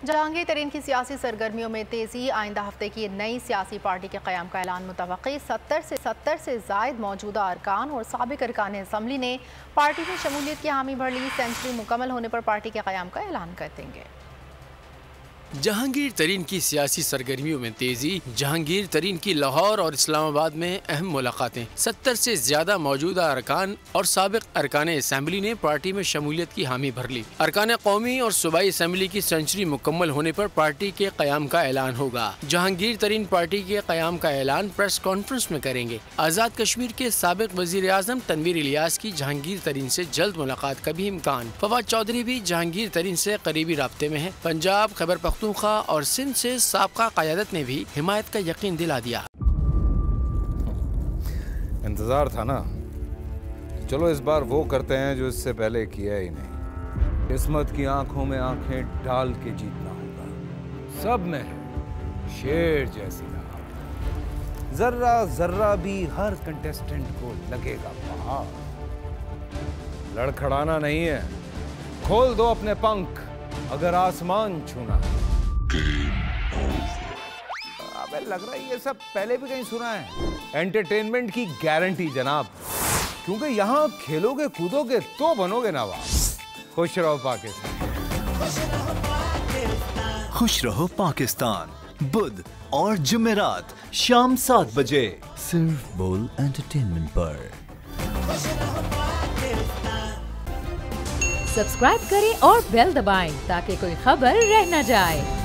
जहांगीर तरीन की सियासी सरगर्मियों में तेजी। आइंदा हफ्ते की नई सियासी पार्टी के क़याम का ऐलान मुतवक्की। 70 से ज़ायद मौजूदा अरकान और साबिक अरकान असम्बली ने पार्टी में शमूलियत की हामी भर ली। सेंचुरी मुकम्मल होने पर पार्टी के क़याम का ऐलान कर देंगे। जहांगीर तरीन की सियासी सरगर्मियों में तेजी। जहांगीर तरीन की लाहौर और इस्लामाबाद में अहम मुलाकातें। 70 से ज्यादा मौजूदा अरकान और साबिक अरकान असम्बली ने पार्टी में शमूलियत की हामी भर ली। अरकान कौमी और सूबाई असम्बली की सेंचुरी मुकम्मल होने पर पार्टी के क़याम का ऐलान होगा। जहांगीर तरीन पार्टी के क़याम का ऐलान प्रेस कॉन्फ्रेंस में करेंगे। आज़ाद कश्मीर के साबिक वज़ीर आज़म तनवीर इलियास की जहांगीर तरीन से जल्द मुलाकात का भी इम्कान। फवाद चौधरी भी जहांगीर तरीन से करीबी राब्ते में है। पंजाब, खैबर पख्तूनख्वा और सिंध से साबका क़यादत ने भी हिमायत का यकीन दिला दिया। इंतजार था ना, चलो इस बार वो करते हैं जो इससे पहले किया ही नहीं। किस्मत की आंखों में आंखें डाल के जीतना होगा। सब में है शेर जैसी राह, जर्रा जर्रा भी हर कंटेस्टेंट को लगेगा पहाड़। लड़खड़ाना नहीं है, खोल दो अपने पंख अगर आसमान छूना है। अबे लग रहा है ये सब पहले भी कहीं सुना है। एंटरटेनमेंट की गारंटी जनाब, क्योंकि यहाँ खेलोगे कूदोगे तो बनोगे नवाब। खुश रहो पाकिस्तान। खुश रहो पाकिस्तान बुध और जुमेरात शाम 7 बजे सिर्फ बोल एंटरटेनमेंट पर। सब्सक्राइब करें और बेल दबाएं ताकि कोई खबर रह न जाए।